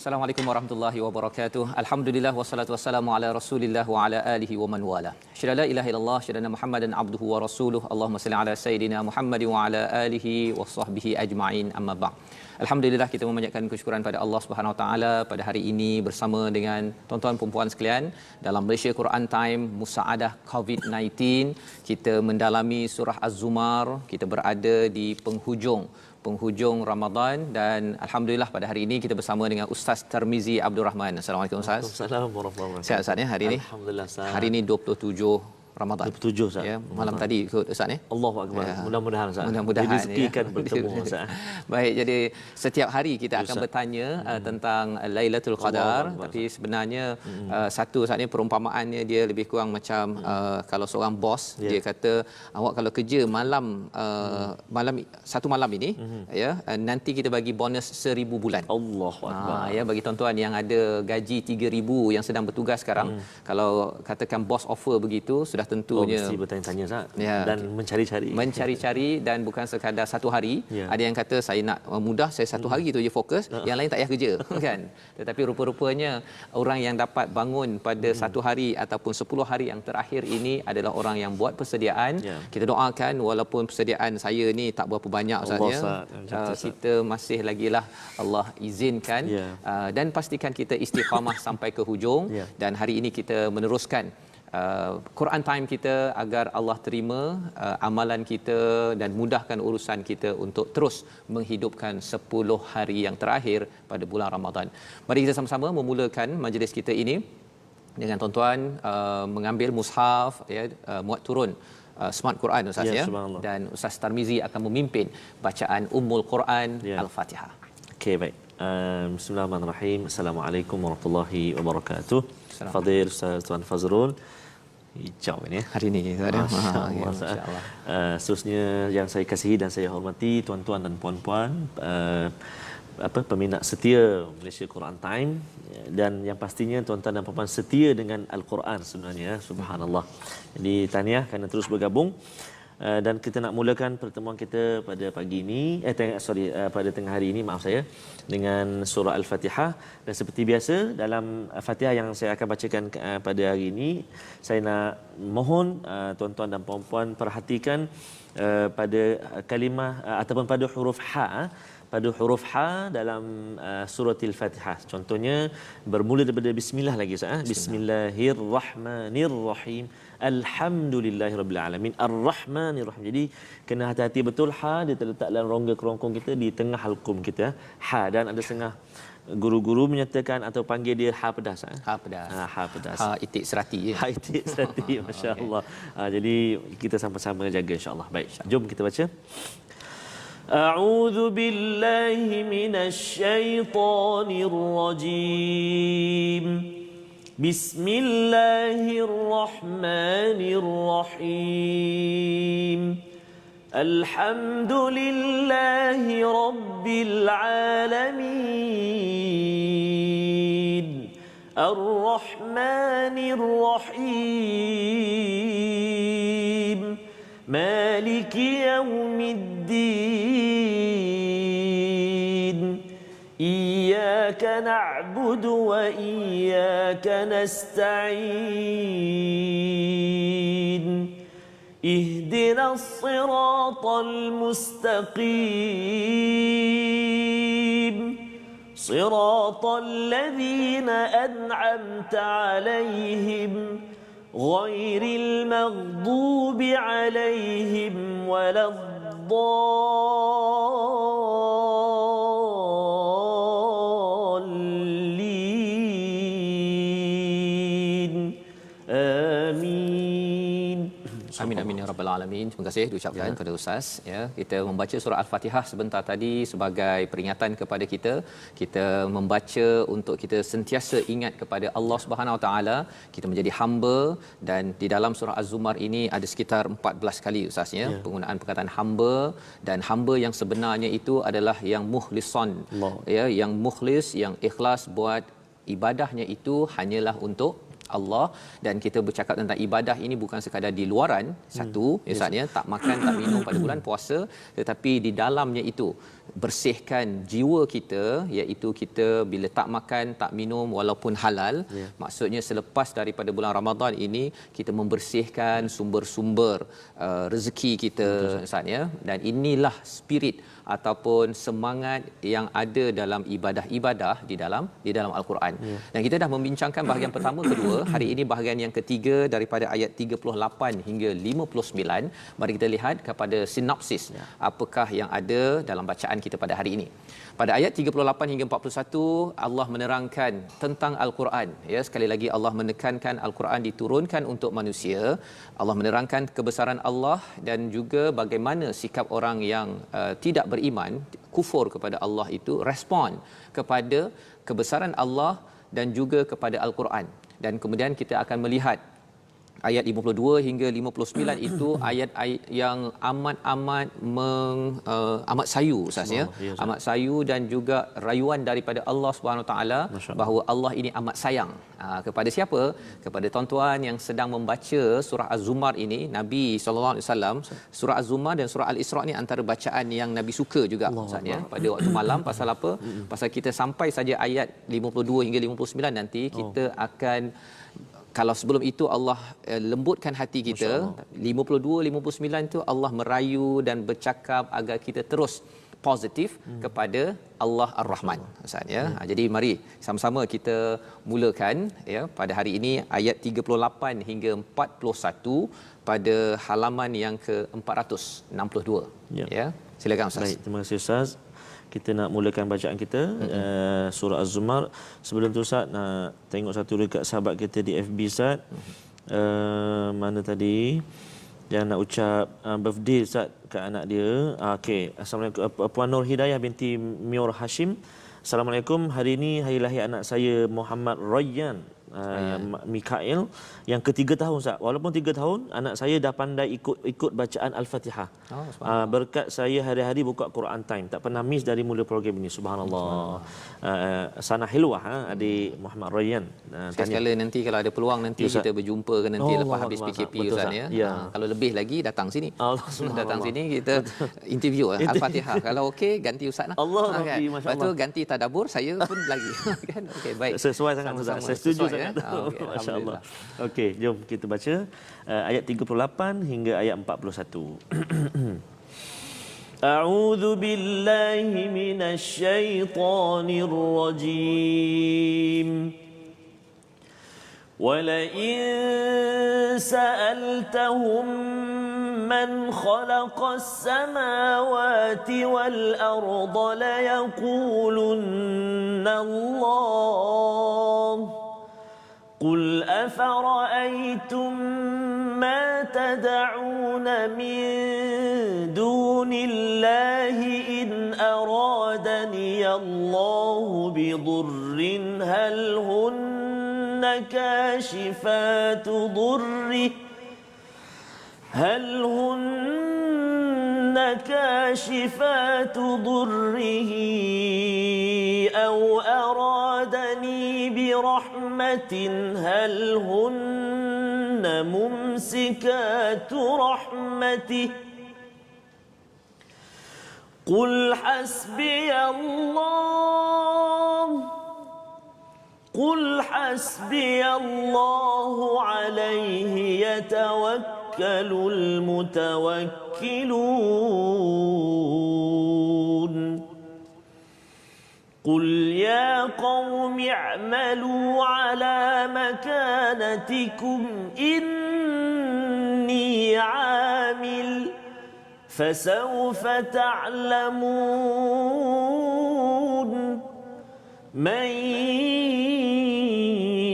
Assalamualaikum warahmatullahi wabarakatuh. Alhamdulillah wassalatu wassalamu ala Rasulillah wa ala alihi wa man wala. Syada la ilaha illallah, syada Muhammadan abduhu wa rasuluh. Allahumma salli ala sayidina Muhammad wa ala alihi wa sahbihi ajma'in. Amma ba'd. Alhamdulillah, kita memanjatkan kesyukuran pada Allah Subhanahu Wa Taala pada hari ini bersama dengan tuan-tuan dan puan sekalian dalam Malaysia Quran Time Musaadah COVID-19. Kita mendalami surah Az-Zumar. Kita berada di penghujung Ramadan dan alhamdulillah pada hari ini kita bersama dengan Ustaz Tarmizi Abdul Rahman. Assalamualaikum Ustaz. Waalaikumsalam warahmatullahi wabarakatuh. Sihat Ustaz ya hari ini? Alhamdulillah Ustaz. Hari ini 27 Ramadan. 27 Ustaz. Ya, malam tadi ikut Ustaz ya. Allahu akbar. Ya. Mudah-mudahan Ustaz. Mudah-mudahan direzekikan bertemu Ustaz. Baik, jadi setiap hari kita akan Ustaz bertanya tentang Lailatul Qadar, tapi sebenarnya satu saat ini perumpamaannya dia lebih kurang macam kalau seorang bos dia kata awak kalau kerja malam satu malam ini ya nanti kita bagi bonus 1000 bulan. Allahu akbar. Ya, bagi tuan-tuan yang ada gaji 3000 yang sedang bertugas sekarang, kalau katakan bos offer begitu, sudah tentunya mesti bertanya-tanya Ustaz ya, dan mencari-cari dan bukan sekadar satu hari. Ya. Ada yang kata saya nak mudah, saya satu hari itu je fokus, yang lain tak payah kerja kan. Tetapi rupa-rupanya orang yang dapat bangun pada satu hari ataupun 10 hari yang terakhir ini adalah orang yang buat persediaan. Ya. Kita doakan walaupun persediaan saya ni tak berapa banyak Ustaz ya. Kita masih lagilah Allah izinkan dan pastikan kita istiqamah sampai ke hujung. Dan hari ini kita meneruskan Quran Time kita agar Allah terima amalan kita dan mudahkan urusan kita untuk terus menghidupkan 10 hari yang terakhir pada bulan Ramadan. Mari kita sama-sama memulakan majlis kita ini dengan tuan-tuan mengambil mushaf ya, muat turun Smart Quran Ustaz ya, dan Ustaz Tarmizi akan memimpin bacaan Ummul Quran Al-Fatihah. Okey, baik. Bismillahirrahmanirrahim. Assalamualaikum warahmatullahi wabarakatuh. Fadil Ustaz Tuan Fazrul. Hijau ini hari ini Masya-Allah. Seterusnya yang saya kasihi dan saya hormati tuan-tuan dan puan-puan peminat setia Malaysia Quran Time, dan yang pastinya tuan-tuan dan puan-puan setia dengan Al-Quran sebenarnya, subhanallah. Jadi tahniah kerana terus bergabung. Dan kita nak mulakan pertemuan kita pada pagi ini pada tengah hari ini, maaf saya, dengan surah Al-Fatihah. Dan seperti biasa dalam Fatihah yang saya akan bacakan pada hari ini, saya nak mohon tuan-tuan dan puan-puan perhatikan pada kalimah ataupun pada huruf ha dalam surah Al-Fatihah. Contohnya bermula daripada bismillah lagi Ustaz. Bismillahirrahmanirrahim. Alhamdulillahirabbil alamin. Arrahmanirrahim. Jadi kena hati-hati betul, ha dia terletak dalam rongga kerongkong kita di tengah halqum kita. Ha, dan ada setengah guru-guru menyatakan atau panggil dia ha pedas. Ha pedas. Ha pedas. Ha itik serati ya. Ha itik serati, masya-Allah. Jadi kita sama-sama jaga insya-Allah. Baik, jom kita baca. A'udzu billahi minasy-syaithanir rajim. Bismillahirrahmanirrahim. Alhamdulillahi rabbil alamin. Ar-Rahmanir Rahim. Maliki yaumiddin. Iyyaka na'budu wa iyyaka nasta'in. Ihdinas siratal mustaqim. Siratal ladzina an'amta 'alaihim ghairil maghdubi 'alaihim waladdallin. Amin. Amin amin ya rabbal alamin. Terima kasih diucapkan kepada Ustaz ya. Kita membaca surah Al-Fatihah sebentar tadi sebagai peringatan kepada kita. Kita membaca untuk kita sentiasa ingat kepada Allah Subhanahu Wa Taala, kita menjadi hamba, dan di dalam surah Az-Zumar ini ada sekitar 14 kali Ustaz ya penggunaan perkataan hamba, dan hamba yang sebenarnya itu adalah yang mukhlisan ya, yang mukhlis, yang ikhlas buat ibadahnya itu hanyalah untuk Allah. Dan kita bercakap tentang ibadah ini bukan sekadar di luaran satu misalnya tak makan tak minum pada bulan puasa, tetapi di dalamnya itu bersihkan jiwa kita, iaitu kita bila tak makan, tak minum walaupun halal, maksudnya selepas daripada bulan Ramadan ini kita membersihkan sumber-sumber rezeki kita, Ustaz, ya. Dan inilah spirit ataupun semangat yang ada dalam ibadah-ibadah di dalam Al-Quran. Dan kita dah membincangkan bahagian pertama, kedua. Hari ini bahagian yang ketiga daripada ayat 38 hingga 59. Mari kita lihat kepada sinopsis apakah yang ada dalam bacaan kita pada hari ini. Pada ayat 38 hingga 41 Allah menerangkan tentang Al-Quran, ya. Sekali lagi Allah menekankan Al-Quran diturunkan untuk manusia. Allah menerangkan kebesaran Allah dan juga bagaimana sikap orang yang tidak beriman, kufur kepada Allah itu respon kepada kebesaran Allah dan juga kepada Al-Quran. Dan kemudian kita akan melihat ayat 52 hingga 59 itu ayat-ayat yang amat amat sayu, Ustaz, ya. Amat sayu dan juga rayuan daripada Allah Subhanahu taala bahawa Allah ini amat sayang kepada siapa? Kepada tuan-tuan yang sedang membaca surah Az-Zumar ini. Nabi sallallahu alaihi wasallam, surah Az-Zumar dan surah Al-Isra ni antara bacaan yang Nabi suka juga, Ustaz, ya, pada waktu malam. Pasal apa? Pasal kita sampai saja ayat 52 hingga 59 nanti kita akan, kalau sebelum itu Allah lembutkan hati kita, 52 59 tu Allah merayu dan bercakap agar kita terus positif kepada Allah Ar-Rahman, Ustaz, ya. Jadi mari sama-sama kita mulakan, ya, pada hari ini ayat 38 hingga 41 pada halaman yang ke-462. Ya. Silakan, Ustaz. Baik, terima kasih, Ustaz. Kita nak mulakan bacaan kita surah Az-Zumar. Sebelum tu, Ustaz, nak tengok satu dekat sahabat kita di FB, Ustaz. Mana tadi yang nak ucap birthday, Ustaz, kat anak dia. Okey, assalamualaikum. Puan Nur Hidayah binti Mior Hashim. Assalamualaikum. Hari ini hari lahir anak saya Muhammad Rayyan Mikael yang ke-3 tahun, Ustaz. Walaupun 3 tahun, anak saya dah pandai ikut bacaan Al-Fatihah. Berkat saya hari-hari buka Quran Time, tak pernah miss dari mula program ini. Subhanallah. Sana hilwah, adik Muhammad Rayyan. Sekali nanti kalau ada peluang nanti kita berjumpa ke nanti lepas habis PKP, Ustaz, ya. Kalau lebih lagi datang sini. Datang sini kita interview Al-Fatihah. Kalau okey ganti Ustaz lah. Allah kan? Lepas tu ganti tadabbur saya pun lagi. Kan? Okey, baik. Sesuai sangat, Ustaz. Saya setuju sangat. Okay, Masya-Allah. Okey, jom kita baca ayat 38 hingga ayat 41. A'udzu billahi minasy syaithanir rajim. ولئن سألتهم من خلق السماوات والأرض ليقولن الله قل أفرأيتم ما تدعون من دون الله إن أرادني الله بضر هل هن كاشفات ضره أو أرادني برحمة هل هن ممسكات رحمته قل حسبي الله عليه يتوكل المتوكلون قل يا قوم اعملوا على مكانتكم إني عامل فسوف تعلمون من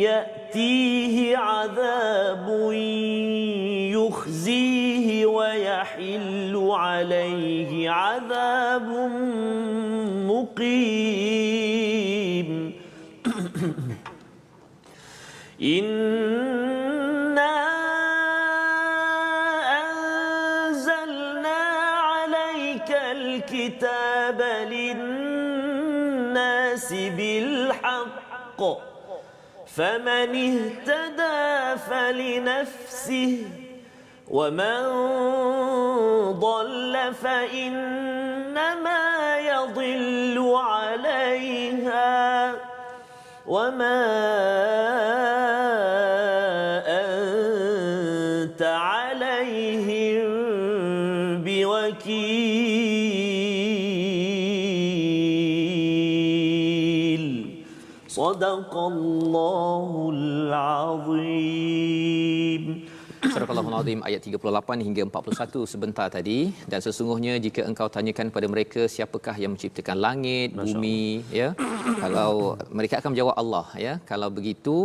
يأتيه عذاب يخزيه ويحل عليه عذاب مقيم إنا أنزلنا عليك الكتاب للناس بالحق فمن اهتدى فلنفسه ومن ضل فإنما يضل عليها وما أنت عليهم بوكيل صدق الله العظيم. Surah Al-Azim ayat 38 hingga 41 sebentar tadi. Dan sesungguhnya jika engkau tanyakan kepada mereka siapakah yang menciptakan langit, bumi, ya, kalau mereka akan menjawab Allah, ya. Kalau begitu,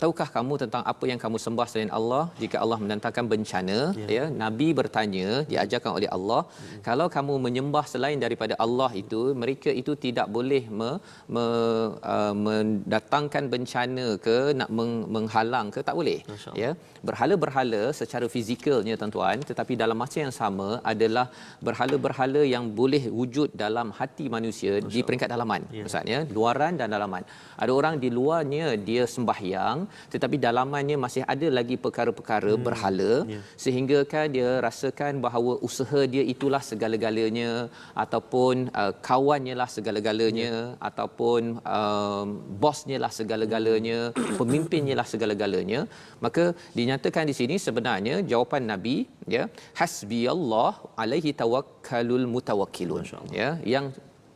tahukah kamu tentang apa yang kamu sembah selain Allah? Jika Allah mendatangkan bencana, ya, Nabi bertanya, diajarkan oleh Allah, kalau kamu menyembah selain daripada Allah itu, mereka itu tidak boleh mendatangkan bencana ke, nak menghalang ke, tak boleh, ya. Berhala-berhala secara fizikalnya tuan-tuan, tetapi dalam masa yang sama adalah berhala-berhala yang boleh wujud dalam hati manusia di peringkat dalaman. Maksudnya luaran dan dalaman. Ada orang di luarnya dia sembahyang, tetapi dalamannya masih ada lagi perkara-perkara berhala, sehingga kan dia rasakan bahawa usaha dia itulah segala-galanya, ataupun kawannya lah segala-galanya, ataupun bosnya lah segala-galanya, pemimpinnya lah segala-galanya. Maka dinyatakan di sini sebenarnya jawapan Nabi, ya, hasbiyallah alaihi tawakkalul mutawakkilun, ya, yang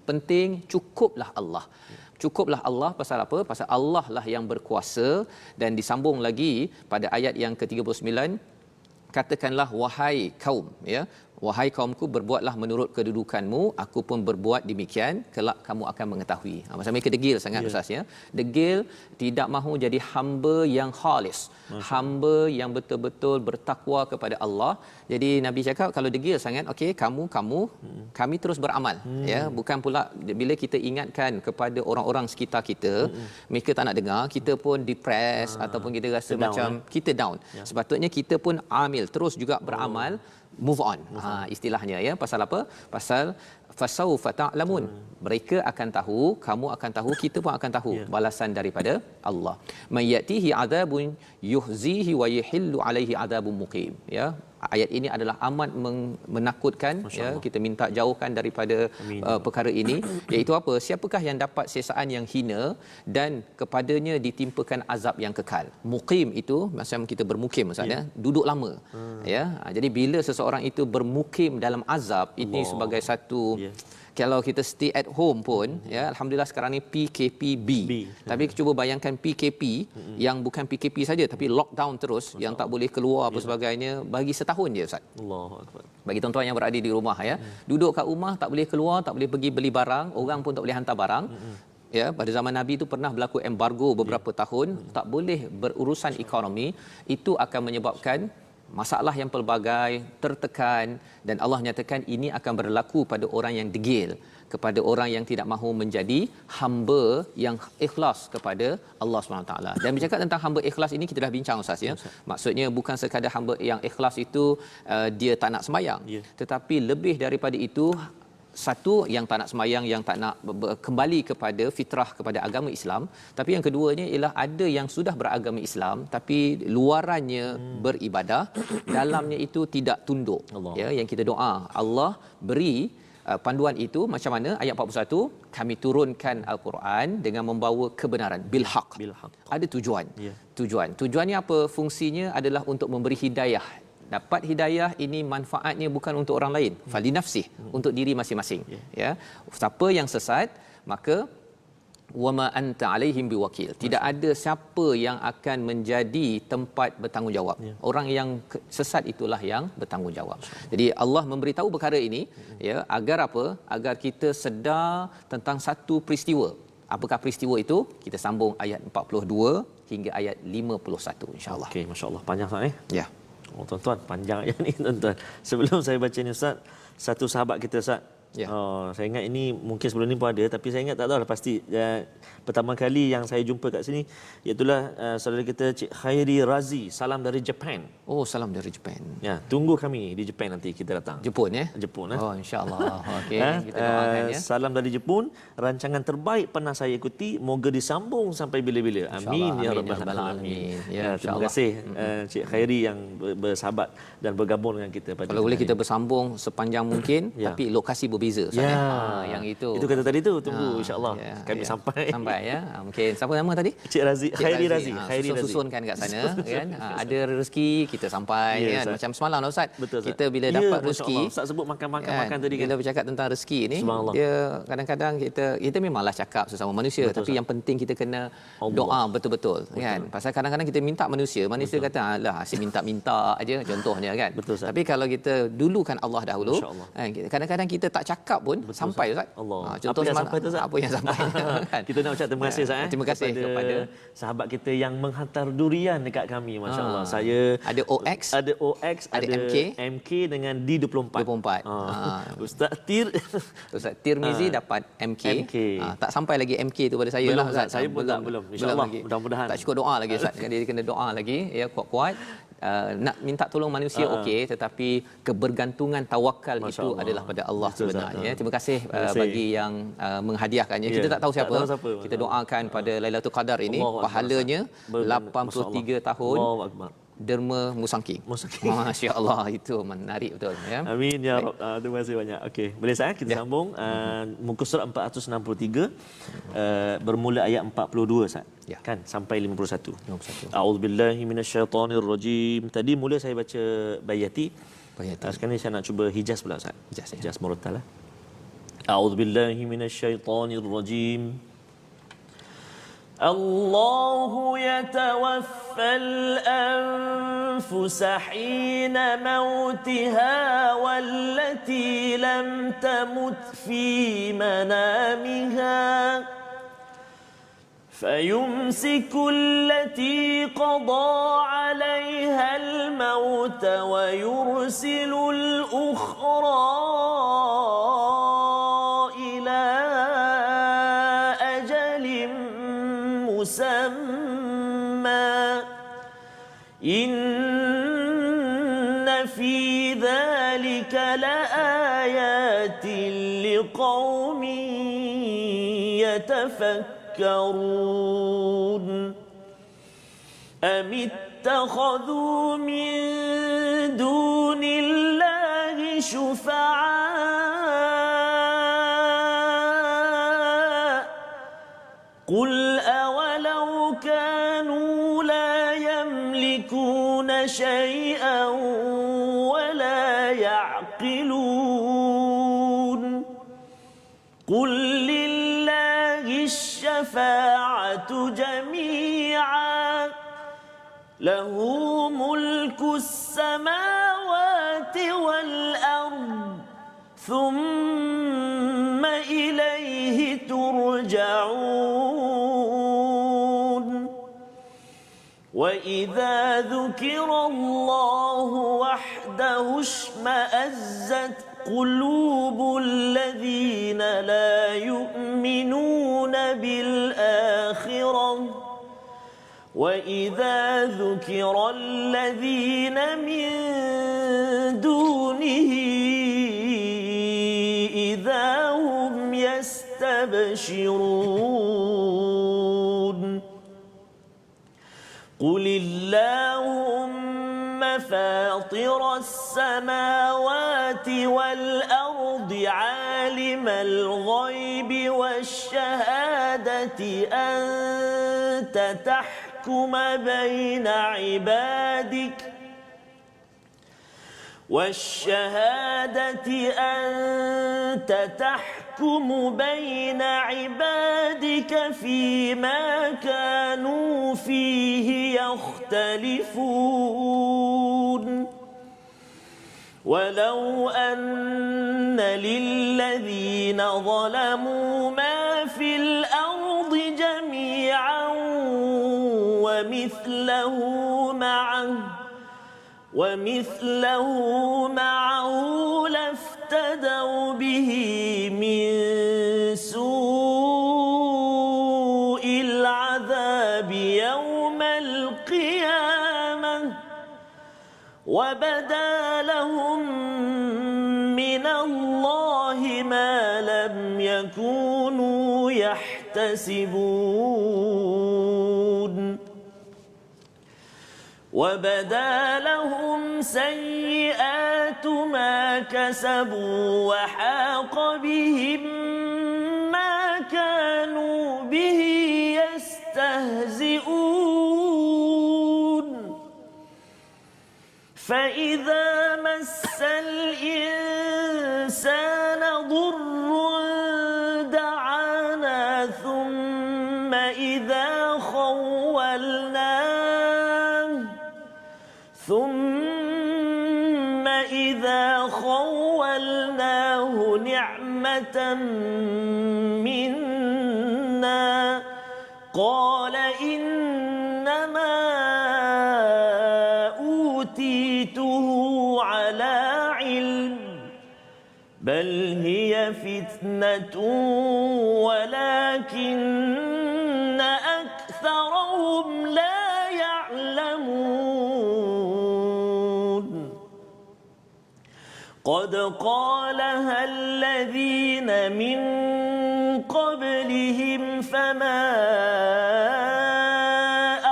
penting cukuplah Allah. Cukuplah Allah pasal apa? Pasal Allah lah yang berkuasa. Dan disambung lagi pada ayat yang ke-39, katakanlah wahai kaum, ya, wahai kaumku, berbuatlah menurut kedudukanmu, aku pun berbuat demikian, kelak kamu akan mengetahui. Masa mereka degil sangat, Ustaz, ya. Degil, tidak mahu jadi hamba yang khalis, hamba yang betul-betul bertakwa kepada Allah. Jadi Nabi cakap kalau degil sangat, okey, kami terus beramal, ya. Bukan pula bila kita ingatkan kepada orang-orang sekitar kita, mereka tak nak dengar, kita pun depress ataupun kita rasa macam kita down. Sepatutnya kita pun amil, terus juga beramal, move on. Istilahnya, ya. Pasal apa? Pasal fasaufa ta'lamun. Mereka akan tahu, kamu akan tahu, kita pun akan tahu balasan daripada Allah. Mayatihi adzabun yuhzihi wa yahillu alaihi adzabun muqim, ya. Ayat ini adalah amat menakutkan, ya. Kita minta jauhkan daripada perkara ini, iaitu apa? Siapakah yang dapat siksaan yang hina dan kepadanya ditimpakan azab yang kekal. Muqim itu macam kita bermukim, maksudnya duduk lama, ya. Jadi bila seseorang itu bermukim dalam azab, ini sebagai satu, kalau kita stay at home pun, ya, alhamdulillah sekarang ni PKPB. Tapi cuba bayangkan PKP yang bukan PKP saja tapi lockdown terus, yang tak boleh keluar apa sebagainya bagi setahun je, Ustaz. Allahu akbar. Bagi tuan-tuan yang berada di rumah, ya, duduk kat rumah, tak boleh keluar, tak boleh pergi beli barang, orang pun tak boleh hantar barang. Ya, pada zaman Nabi itu pernah berlaku embargo beberapa tahun, tak boleh berurusan ekonomi. Itu akan menyebabkan masalah yang pelbagai, tertekan, dan Allah nyatakan ini akan berlaku pada orang yang degil, kepada orang yang tidak mahu menjadi hamba yang ikhlas kepada Allah SWT. Dan bercakap tentang hamba ikhlas ini kita dah bincang, Ustaz, ya. Maksudnya bukan sekadar hamba yang ikhlas itu dia tak nak sembahyang, tetapi lebih daripada itu, satu, yang tak nak sembahyang, yang tak nak kembali kepada fitrah, kepada agama Islam. Tapi yang keduanya ialah ada yang sudah beragama Islam tapi luarannya beribadah, dalamnya itu tidak tunduk. Ya, yang kita doa Allah beri panduan itu macam mana. Ayat 41, kami turunkan Al-Quran dengan membawa kebenaran bil haq. Ada tujuan. Tujuannya apa? Fungsinya adalah untuk memberi hidayah. Dapat hidayah ini manfaatnya bukan untuk orang lain, fali nafsih, untuk diri masing-masing, ya. Siapa yang sesat, maka wama anta alaihim biwakil, tidak ada siapa yang akan menjadi tempat bertanggungjawab. Orang yang sesat itulah yang bertanggungjawab. Jadi Allah memberitahu perkara ini, ya, agar apa? Agar kita sedar tentang satu peristiwa. Apakah peristiwa itu? Kita sambung ayat 42 hingga ayat 51, insya-Allah. Okey, masya-Allah, panjang sangat, Ya. Oh, tuan-tuan, panjang ayat ni, tuan-tuan. Sebelum saya baca ni, Ustaz, satu sahabat kita, Ustaz, Ya. Saya ingat ini mungkin sebelum ni pun ada, tapi saya ingat tak tahu lah pasti. Pertama kali yang saya jumpa kat sini iaitulah saudara kita Cik Khairi Razi, salam dari Jepun. Oh, salam dari Jepun. Ya, tunggu kami di Jepun nanti kita datang. Jepun ya? Jepun Oh, insya-Allah. Okey, kita doakan ya. Salam dari Jepun, rancangan terbaik pernah saya ikuti, moga disambung sampai bila-bila. Amin ya rabbal alamin. Ya, terima kasih Cik Khairi yang bersahabat dan bergabung dengan kita pada kalau boleh kita bersambung sepanjang mungkin tapi lokasi berbeza Ustaz ya. Yang itu kata tadi tu tunggu insya-Allah kami sampai ya. Mungkin siapa nama tadi? Cik Razi, Khairi Razi. Khairi Razi. Susunkan kat sana kan. Ada rezeki kita sampai kan. Macam semalam lah Ustaz. Betul, kita bila dapat rezeki, Ustaz sebut makan tadi kan. Bila bercakap tentang rezeki ni, dia kadang-kadang kita memanglah cakap sesama manusia, tapi yang penting kita kena doa betul-betul kan. Pasal kadang-kadang kita minta manusia kata alah asyik minta-minta aja contohnya kan. Tapi kalau kita dulukan Allah dahulu kan, kadang-kadang kita tak cakap pun sampai Ustaz. Contoh apa yang sampai kan. Kita nak ucap terima kasih Ustaz. Terima kasih kepada sahabat kita yang menghantar durian dekat kami, masya-Allah. Saya ada OX, ada MK dengan D24. Ustaz Tirmizi dapat MK. Tak sampai lagi MK tu pada saya belum, lah Ustaz. Saya belum. Insya-Allah mudah-mudahan. Tak cukup doa lagi Ustaz. Dia kena doa lagi ya, kuat-kuat. Nak minta tolong manusia okey, tetapi kebergantungan tawakal itu adalah pada Allah sebenarnya. Terima kasih bagi yang menghadiahkannya. Kita tak tahu siapa. Kita doakan pada Lailatul Qadar ini pahalanya 83 tahun. Derma Musangking. Masya-Allah, itu menarik betul ya. Amin ya Rabb. Terima kasih banyak. Okey, boleh saya kita sambung muka surat 463 bermula ayat 42 Ustaz. Kan sampai 51. A'udzubillahi minasyaitonirrajim. Tadi mula saya baca Bayati. Sekarang ni saya nak cuba Hijaz pula Ustaz. Hijaz Murattal. A'udzubillahi minasyaitonirrajim. الله يتوفى الأنفس حين موتها والتي لم تمت في منامها فيمسك التي قضى عليها الموت ويرسل الأخرى مسمى إن في ذلك لآيات لقوم يتفكرون أم اتخذوا من دون الله شفعاء قل أولو كانوا لا يملكون شيئا ولا يعقلون قل لله الشفاعة جميعا له ملك السماوات والأرض ثم إليه ترجعون وإذا ذكر الله وحده اشمأزت قلوب الذين لا يؤمنون بالآخرة وإذا ذكر الذين من دونه إذا هم يستبشرون قل اللهم فاطر السماوات والأرض عالم الغيب والشهادة أنت تحكم بين عبادك أنت تحكم بين عبادك فيما كانوا فيه يختلفون ولو أن للذين ظلموا ما في الأرض جميعا ومثله معه افتدوا به من سوء العذاب يوم القيامة وبدا لهم من الله ما لم يكونوا يحتسبون وبدا لهم سيئات ما كسبوا وحاق بهم ما كانوا به يستهزئون فإذا مس الإنسان ضر دعانا ثم إذا خولناه نعمة منا قال إنما أوتيته على علم بل هي فتنة ولكن أكثرهم لا يعلمون قد قالها الذين من قبلهم فما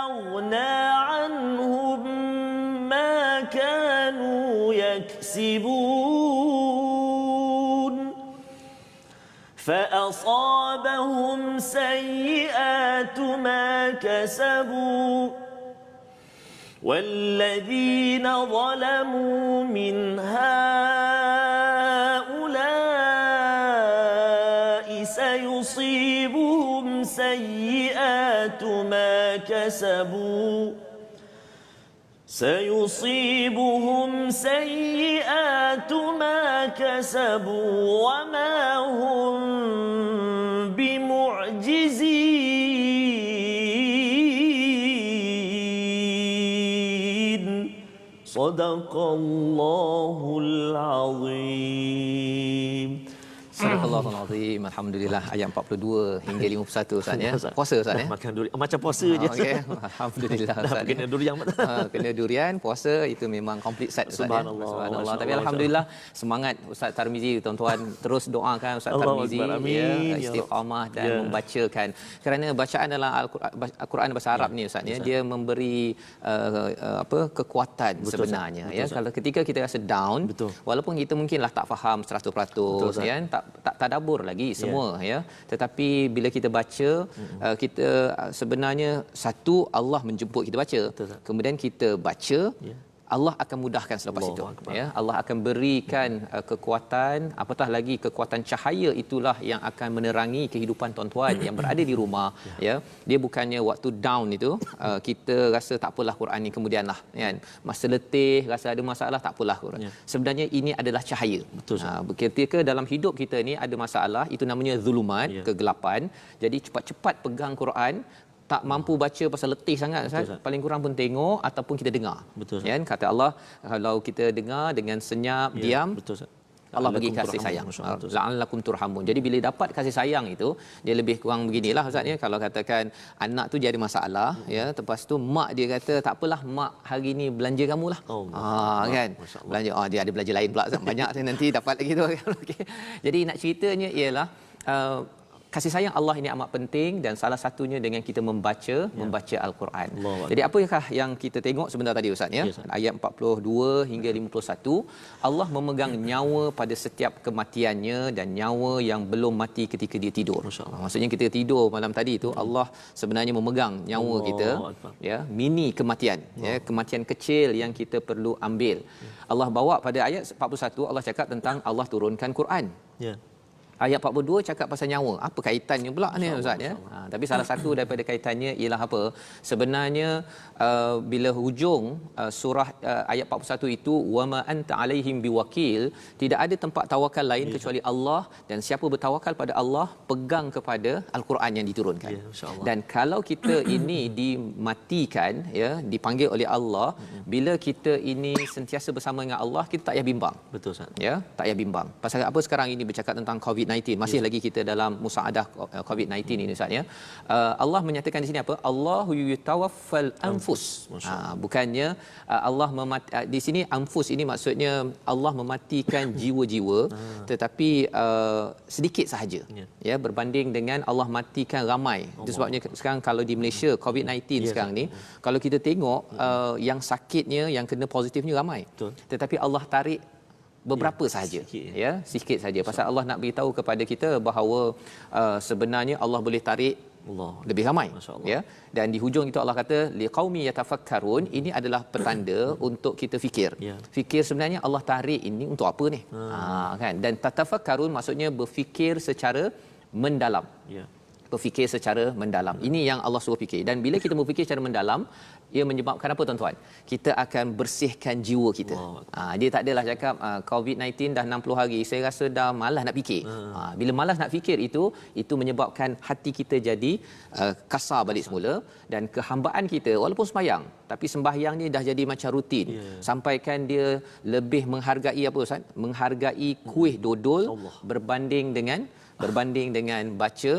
أغنى عنهم ما كانوا يكسبون فأصابهم سيئات ما كسبوا والذين ظلموا من هؤلاء سيصيبهم سيئات ما كسبوا وما هم بمعجزين صدق الله العظيم. Subhanallahul azim. Alhamdulillah ayat 42 hingga 51 Ustaz ya. Puasa Ustaz ya. Makan durian macam puasa je. Okey. Alhamdulillah Ustaz. Kena durian. Kena durian, puasa itu memang complete set Ustaz ya. Subhanallah. Tapi alhamdulillah semangat Ustaz Tarmizi, tuan-tuan terus doakan Ustaz Tarmizi ya, istiqamah dan membacakan. Kerana bacaan dalam Al-Quran bahasa Arab ni Ustaz ya, dia memberi kekuatan sebenarnya ya. Kalau ketika kita rasa down, walaupun kita mungkinlah tak faham 100% ya, tak tadabbur lagi semua ya, tetapi bila kita baca kita sebenarnya satu Allah menjemput kita baca, kemudian kita baca Allah akan mudahkan selepas itu ya. Allah akan berikan kekuatan, apatah lagi kekuatan cahaya itulah yang akan menerangi kehidupan tuan-tuan yang berada di rumah ya. Dia bukannya waktu down itu kita rasa tak apalah Quran ni, kemudianlah kan masa letih rasa ada masalah tak apalah Quran. Sebenarnya ini adalah cahaya. Ketika dalam hidup kita ni ada masalah, itu namanya zulumat, kegelapan. Jadi cepat-cepat pegang Quran. Tak mampu baca pasal letih sangat Ustaz, paling kurang pun tengok ataupun kita dengar. Kan kata Allah, kalau kita dengar dengan senyap, diam, Allah bagi kasih sayang. La'allakum turhamun. Jadi bila dapat kasih sayang itu, dia lebih kurang beginilah Ustaz ya. Kalau katakan anak tu dia ada masalah ya, lepas tu mak dia kata tak apalah mak, hari ni belanja kamulah. Kan. Belanja dia ada belanja lain pula Ustaz. Banyak nanti dapat lagi tu. Okey. Jadi nak ceritanya ialah kasih sayang Allah ini amat penting, dan salah satunya dengan kita membaca Al-Quran. Jadi apakah yang kita tengok sebentar tadi Ustaz ya? Ayat 42 hingga 51, Allah memegang nyawa pada setiap kematiannya dan nyawa yang belum mati ketika dia tidur. Maksudnya kita tidur malam tadi itu Allah sebenarnya memegang nyawa kita ya, mini kematian ya, kematian kecil yang kita perlu ambil. Allah bawa pada ayat 41, Allah cakap tentang Allah turunkan Quran. Ayat 42 cakap pasal nyawa. Apa kaitannya pula ni ustaz ya? Tapi salah satu daripada kaitannya ialah apa? Sebenarnya bila hujung surah ayat 41 itu wama anta alaihim biwakil, tidak ada tempat tawakal lain kecuali Allah, dan siapa bertawakal pada Allah pegang kepada al-Quran yang diturunkan. Dan kalau kita ini dimatikan ya, dipanggil oleh Allah, bila kita ini sentiasa bersama dengan Allah, kita tak payah bimbang. Betul Ustaz. Ya, tak payah bimbang. Pasal apa sekarang ini bercakap tentang COVID-19, masih lagi kita dalam musaadah COVID-19 ini Ustaz ya. Allah menyatakan di sini apa? Allahu yutawaffal anfus. Bukannya Allah di sini anfus ini maksudnya Allah mematikan jiwa-jiwa, tetapi sedikit sahaja. Ya, berbanding dengan Allah matikan ramai. Itu sebabnya sekarang kalau di Malaysia COVID-19 sekarang ni, kalau kita tengok yang sakitnya, yang kena positifnya ramai. Betul. Tetapi Allah tarik beberapa sahaja, ya, sikit saja. Pasal Allah nak beritahu kepada kita bahawa sebenarnya Allah boleh tarik lebih ramai, ya. Dan di hujung itu Allah kata liqaumi yatafakkarun, ini adalah petanda untuk kita fikir. Fikir sebenarnya Allah tarik ini untuk apa ni? Kan? Dan tatafakkarun maksudnya berfikir secara mendalam. Berfikir secara mendalam. Ini yang Allah suruh fikir. Dan bila kita berfikir secara mendalam, ia menyebabkan apa tuan-tuan? Kita akan bersihkan jiwa kita. Dia tak adalah cakap COVID-19 dah 60 hari, saya rasa dah malas nak fikir. Bila malas nak fikir itu menyebabkan hati kita jadi kasar balik semula, dan kehambaan kita walaupun sembahyang, tapi sembahyang ni dah jadi macam rutin. Sampaikan dia lebih menghargai apa Ustaz? Menghargai kuih dodol berbanding dengan baca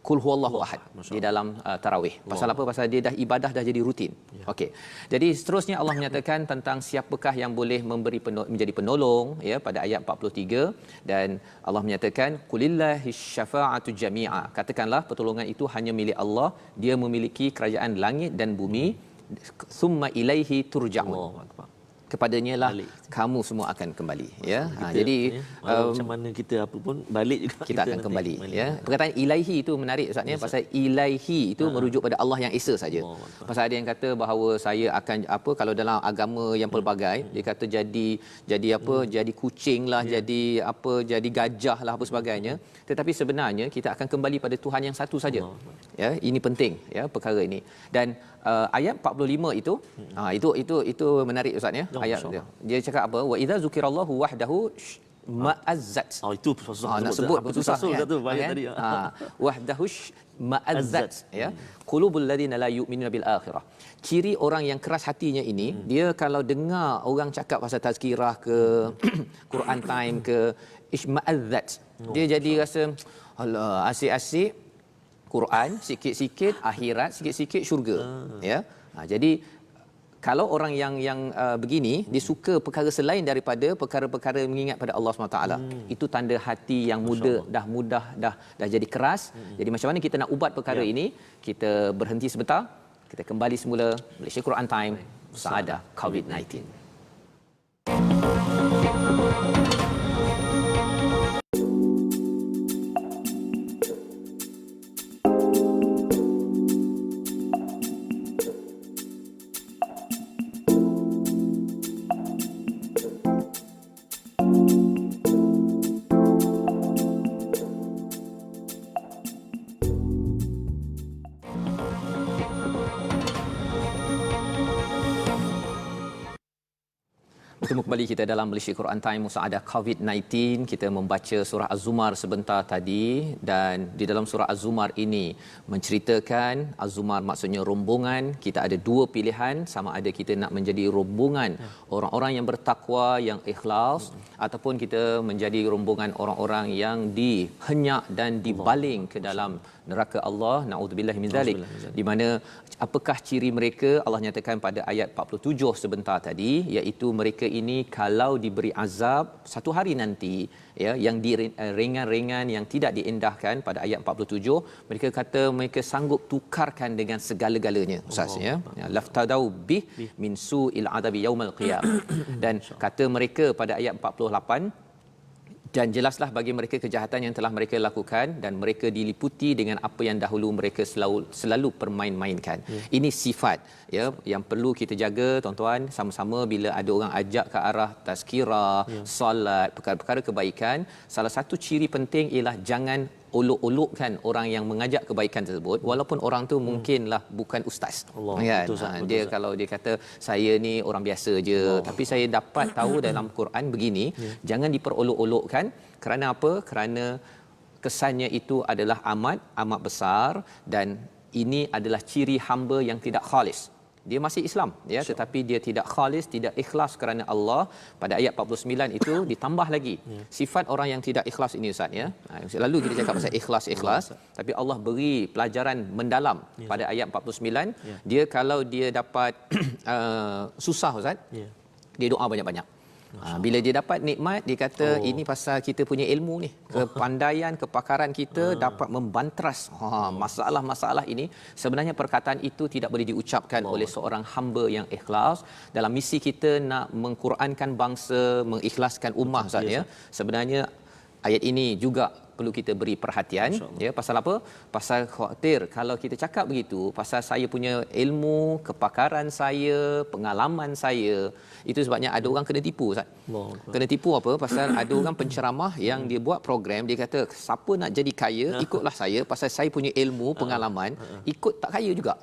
Qul huwallahu ahad di dalam tarawih. Pasal apa? Pasal dia dah ibadah dah jadi rutin. Okey. Jadi seterusnya Allah menyatakan tentang siapakah yang boleh menjadi penolong ya, pada ayat 43, dan Allah menyatakan qulillahi syafa'atu jami'a. Katakanlah pertolongan itu hanya milik Allah, dia memiliki kerajaan langit dan bumi. Summa ilaihi turja'un. Kepadanya lah kamu semua akan kembali, ya. Jadi macam mana kita apa pun balik juga kita akan kembali, ya. Perkataan ilahi itu menarik Ustaz ya, pasal ilahi itu merujuk pada Allah yang esa saja. Pasal ada yang kata bahawa saya akan apa, kalau dalam agama yang pelbagai dia kata jadi apa, jadi kucing lah, jadi apa, jadi gajah lah apa sebagainya, tetapi sebenarnya kita akan kembali pada Tuhan yang satu saja. Ya, ini penting ya perkara ini. Dan ayat 45 itu menarik Ustaz ya. Ayat dia cakap apa? Wa idza zukirallahu wahdahu ma'azzat. Itu susah nak sebut susah kan? Tu banyak tadi. Wahdahu ma'azzat ya. Qulubul ladina la yu'minuna bil akhirah. Ciri orang yang keras hatinya ini, dia kalau dengar orang cakap pasal tazkirah ke Quran time ke isma'azzat, dia jadi rasa alah asyik-asyik Quran, sikit-sikit akhirat, sikit-sikit syurga. Ya. Jadi kalau orang yang begini, dia suka perkara selain daripada perkara-perkara mengingat pada Allah SWT, itu tanda hati yang mudah dah jadi keras. Jadi macam mana kita nak ubat perkara ini? Kita berhenti sebentar, kita kembali semula Malaysia Quran Time, Musaadah COVID-19. Bertemu kembali kita dalam Malaysia Quran Time Musaadah COVID-19. Kita membaca surah Az-Zumar sebentar tadi, dan di dalam surah Az-Zumar ini menceritakan, Az-Zumar maksudnya rombongan. Kita ada dua pilihan, sama ada kita nak menjadi rombongan orang-orang yang bertakwa, yang ikhlas, ataupun kita menjadi rombongan orang-orang yang dihenyak dan dibaling ke dalam neraka Allah. Na'udzubillahi min zalik. Di mana apakah ciri mereka? Allah nyatakan pada ayat 47 sebentar tadi, iaitu mereka ini kalau diberi azab satu hari nanti, ya, yang ringan-ringan, yang tidak diendahkan, pada ayat 47 mereka kata mereka sanggup tukarkan dengan segala-galanya Ustaz ya. Laftadau bih min su'il adabi yaumal qiyamah. Dan kata mereka pada ayat 48, Dan jelaslah bagi mereka kejahatan yang telah mereka lakukan dan mereka diliputi dengan apa yang dahulu mereka selalu permain-mainkan. Ini sifat ya yang perlu kita jaga tuan-tuan sama-sama bila ada orang ajak ke arah tazkirah, solat, perkara-perkara kebaikan. Salah satu ciri penting ialah jangan olok-olokkan orang yang mengajak kebaikan tersebut walaupun orang tu mungkinlah bukan ustaz. Allah, kan betul, dia kalau dia kata saya ni orang biasa je tapi saya dapat tahu dalam Quran begini, jangan diperolok-olokkan. Kerana apa? Kerana kesannya itu adalah amat besar dan ini adalah ciri hamba yang tidak khalis. Dia masih Islam ya, tetapi dia tidak khalis, tidak ikhlas kerana Allah. Pada ayat 49 itu ditambah lagi sifat orang yang tidak ikhlas ini ustaz ya. Selalu kita cakap pasal ikhlas, tapi Allah beri pelajaran mendalam pada ayat 49. Dia kalau dia dapat susah ustaz, dia doa banyak-banyak. Bila dia dapat nikmat, dia kata ini pasal kita punya ilmu ni, kepandaian, kepakaran kita dapat membantras masalah-masalah ini. Sebenarnya perkataan itu tidak boleh diucapkan oleh seorang hamba yang ikhlas dalam misi kita nak mengqurankan bangsa, mengikhlaskan ummah Ustaz ya. Sebenarnya ayat ini juga perlu kita beri perhatian ya. Pasal apa? Pasal khawatir kalau kita cakap begitu pasal saya punya ilmu, kepakaran saya, pengalaman saya, itu sebabnya ada orang kena tipu Ustaz. Kena tipu apa? Pasal ada orang penceramah yang dia buat program, dia kata siapa nak jadi kaya ikutlah saya pasal saya punya ilmu, pengalaman, ikut tak kaya juga.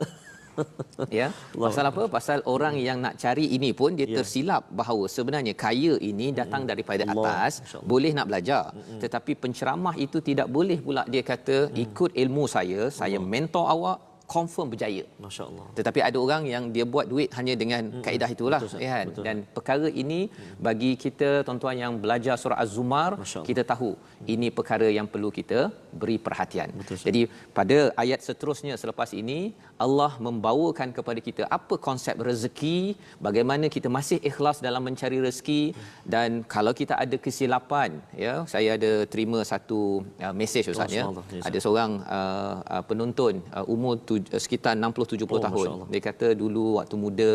Ya, pasal apa? Pasal orang yang nak cari ini pun dia tersilap bahawa sebenarnya kaya ini datang daripada atas, boleh nak belajar. Tetapi penceramah itu tidak boleh pula dia kata ikut ilmu saya mentor awak, confirm berjaya. Masya-Allah. Tetapi ada orang yang dia buat duit hanya dengan kaedah itulah kan. Dan perkara ini bagi kita tuan-tuan yang belajar surah Az-Zumar, kita tahu ini perkara yang perlu kita beri perhatian. Jadi pada ayat seterusnya selepas ini Allah membawakan kepada kita apa konsep rezeki, bagaimana kita masih ikhlas dalam mencari rezeki. Dan kalau kita ada kesilapan ya, saya ada terima satu mesej ustaz ya. Ada seorang penonton umur sekitar 60-70 tahun. Dia kata dulu waktu muda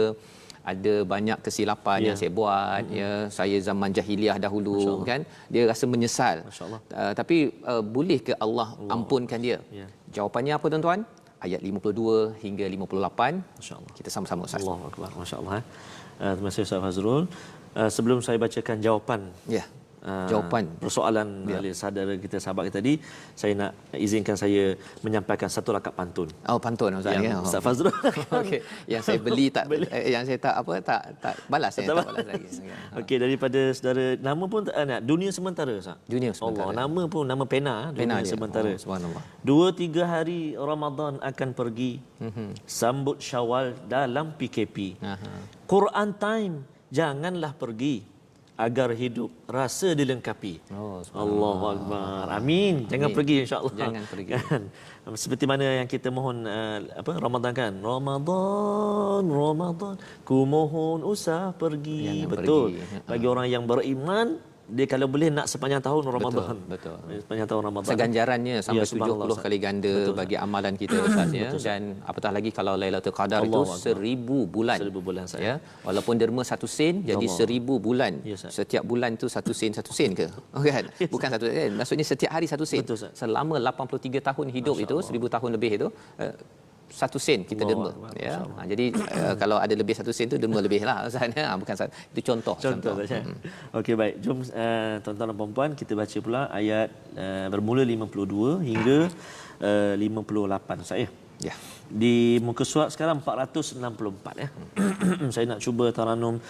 ada banyak kesilapan yang saya buat ya, saya zaman jahiliah dahulu kan, dia rasa menyesal. Tapi boleh ke Allah ampunkan dia? Jawapannya apa tuan-tuan? Ayat 52 hingga 58. Masya-Allah. Kita sama-sama Ustaz. Allahu akbar. Masya-Allah. Terima kasih Ustaz Fazrul. Sebelum saya bacakan jawapan jawapan persoalan saudara kita, sahabat kita tadi, saya nak izinkan saya menyampaikan satu rakaat pantun. Pantun Ustaz ya. Ustaz Fazrul. Okey, yang saya beli tak yang saya tak balas tak balas lagi. Okey, daripada saudara, nama pun Dunia Sementara Ustaz. Dunia Sementara. Allah, nama pun nama pena Dunia Sementara. Subhanallah. 2-3 hari Ramadan akan pergi. Sambut Syawal dalam PKP. Quran time janganlah pergi agar hidup rasa dilengkapi. Allahu akbar. Amin. Jangan pergi insya-Allah. Jangan pergi. Kan? Seperti mana yang kita mohon Ramadan kan? Ramadan ku mohon usah pergi. Jangan betul. Pergi. Bagi orang yang beriman, dia kalau boleh nak sepanjang tahun Ramadan. Betul. Sepanjang tahun Ramadan. Seganjarannya sampai 70 kali ganda bagi amalan kita Ustaz ya. Dan apatah lagi kalau Lailatul Qadar itu 1000 bulan. 1000 bulan saya. Ya. Walaupun derma 1 sen jadi 1000 bulan. Setiap bulan tu 1 sen ke? Kan? Bukan 1 sen. Maksudnya setiap hari 1 sen. Selama 83 tahun hidup itu, 1000 tahun lebih itu 1 sen kita derma ya. Jadi kalau ada lebih 1 sen tu derma lebih lah Ustaz ya. Bukan itu contoh. Okey, baik, jom tuan-tuan dan puan-puan kita baca pula ayat bermula 52 hingga 58 Ustaz ya. Di muka surat sekarang 464 ya. Saya nak cuba taranum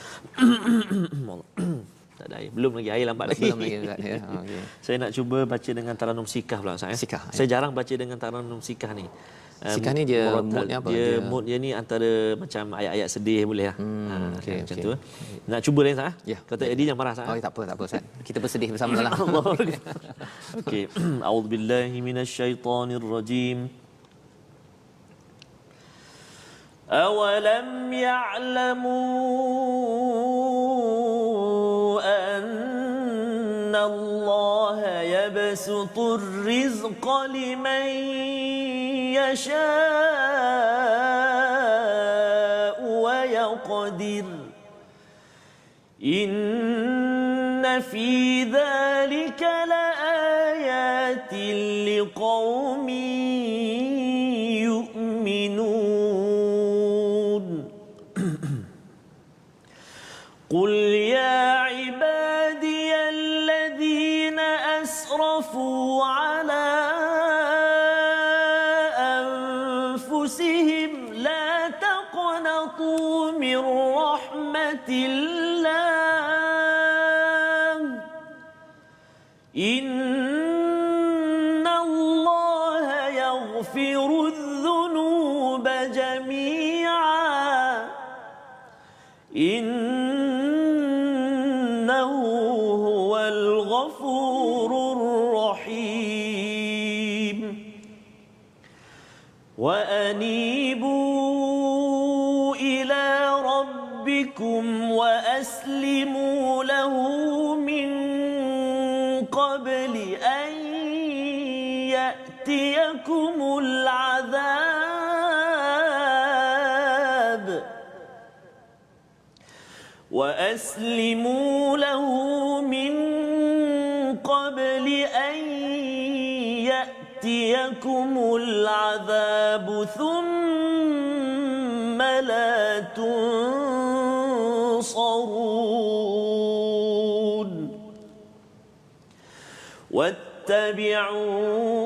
tak ada air. Belum lagi air, lambat lagi. Belum lagi Ustaz ya. Okey. Saya nak cuba baca dengan taranum sikah pula Ustaz ya. Sikah. Saya jarang baca dengan taranum sikah ni. Sikah ni dia moodnya apa? Mood dia ni antara macam ayat-ayat sedih boleh lah. Macam tu. Nak cuba lain Ustaz? Ya. Kata Eddie jangan marah Ustaz. Tak apa Ustaz. Kita bersedih bersama-sama. Okey. A'udzubillahi minasyaitonirrajim. أَوَلَمْ يَعْلَمُوا أَنَّ اللَّهَ يَبْسُطُ الرِّزْقَ لِمَن يَشَاءُ وَيَقْدِرُ إِنَّ في ذلك لآيات لقوم يؤمنون قل يا عبادي الذين أسرفوا على أنفسهم لا تقنطوا من رحمة الله إن الله يغفر الذنوب جميعا إنه هو الغفور الرحيم وأنيبوا إلى ربكم وأسلموا له من قبل أن يأتيكم العذاب وأسلموا له من قبل أن يأتيكم العذاب ثم لا تنصرون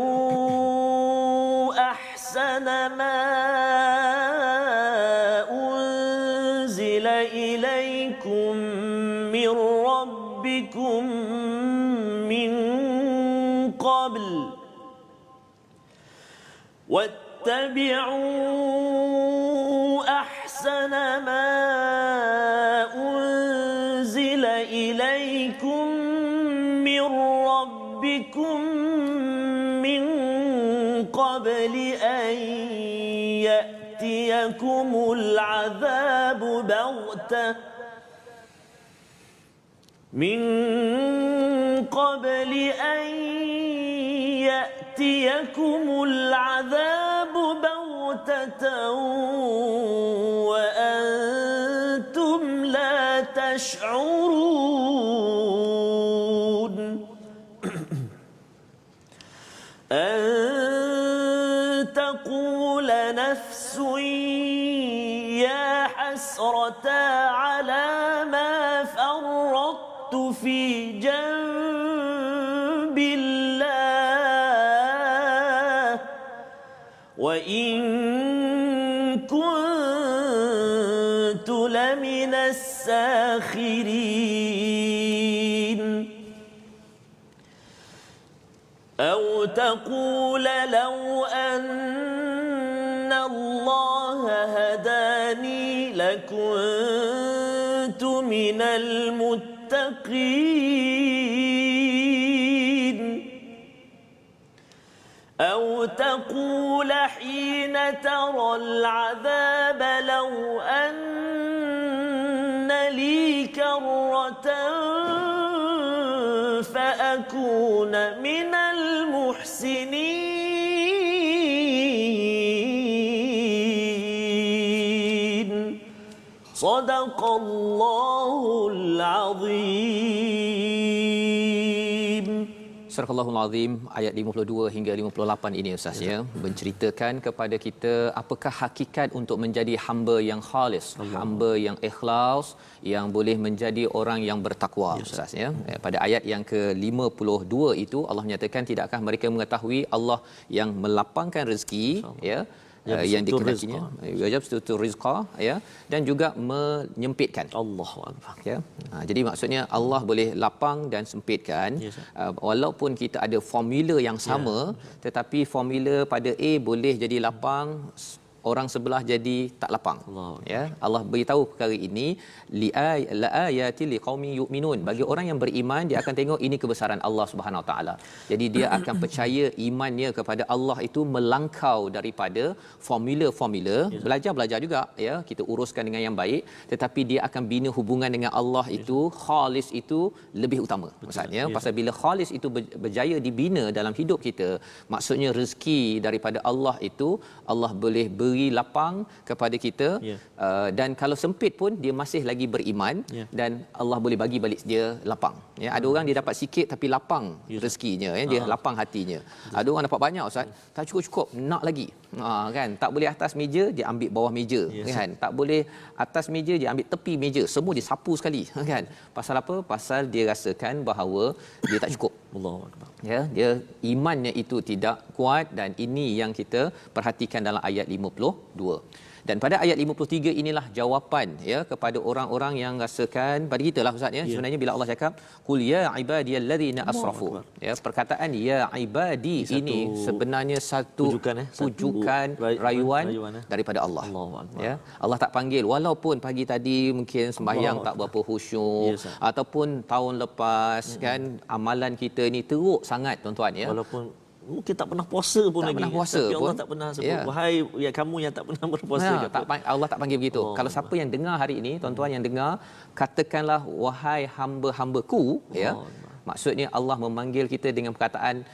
واتبعوا أحسن ما أنزل إليكم من ربكم من قبل واتبعوا أحسن ما أنزل إليكم من ربكم من قبل أن يأتيكم العذاب بغتة من قبل أن يأتيكم العذاب بغتة وأنتم لا تشعرون أن تقول نفس يا حسرة على ما فرطت في جنب الله وإن كنت لمن الساخرين أو تقول لو أن الله هداني لكنت من المتقين أو تقول حين ترى العذاب لو أن لي كرة فأكون من المحسنين صدق الله العظيم. Surah Al-Allahul Azim ayat 52 hingga 58 ini Ustaz ya, menceritakan kepada kita apakah hakikat untuk menjadi hamba yang khalis, hamba yang ikhlas, yang boleh menjadi orang yang bertakwa Ustaz ya. Pada ayat yang ke-52 itu Allah menyatakan tidakkah mereka mengetahui Allah yang melapangkan rezeki ya, yang dikenakinya wajib setutur rizqa ya, dan juga menyempitkan. Allahu akbar ya. Jadi maksudnya Allah boleh lapang dan sempitkan. Walaupun kita ada formula yang sama, tetapi formula pada A boleh jadi lapang, orang sebelah jadi tak lapang. Ya, Allah beritahu perkara ini la ayati liqaumin yu'minun. Bagi orang yang beriman, dia akan tengok ini kebesaran Allah Subhanahu Wa Taala. Jadi dia akan percaya imannya kepada Allah itu melangkau daripada formula-formula. Belajar juga ya, kita uruskan dengan yang baik, tetapi dia akan bina hubungan dengan Allah itu, khalis itu lebih utama. Maksudnya pasal bila khalis itu berjaya dibina dalam hidup kita, maksudnya rezeki daripada Allah itu Allah boleh beri beri lapang kepada kita, dan kalau sempit pun dia masih lagi beriman, dan Allah boleh bagi balik dia lapang. Ya, ada orang dia dapat sikit tapi lapang rezekinya, ya, dia lapang hatinya. Ada orang dapat banyak, ustaz, tak cukup-cukup, nak lagi. Kan, tak boleh atas meja dia ambil bawah meja, kan, tak boleh atas meja dia ambil tepi meja, semua dia sapu sekali, kan. Pasal apa? Pasal dia rasakan bahawa dia tak cukup. Allahuakbar. Ya, dia imannya itu tidak kuat, dan ini yang kita perhatikan dalam ayat 52. Dan pada ayat 53 inilah jawapan, ya, kepada orang-orang yang rasakan pada kita lah, ustaz, ya. Sebenarnya bila Allah cakap qul ya ibadiyallazina asrafu, ya, perkataan ya ibadi ini sebenarnya satu pujukan, rayuan daripada Allah. Ya, Allah tak panggil, walaupun pagi tadi mungkin sembahyang tak berapa khusyuk, ataupun tahun lepas kan amalan kita ni teruk sangat, tuan-tuan, ya. Walaupun mungkin tak pernah puasa pun tak lagi. Pernah puasa tapi Allah pun. tak pernah sebut, wahai ya kamu yang tak pernah berpuasa. Allah tak panggil begitu. Kalau siapa yang dengar hari ini, tuan-tuan yang dengar, katakanlah wahai hamba-hambaku, ya. Maksudnya Allah memanggil kita dengan perkataan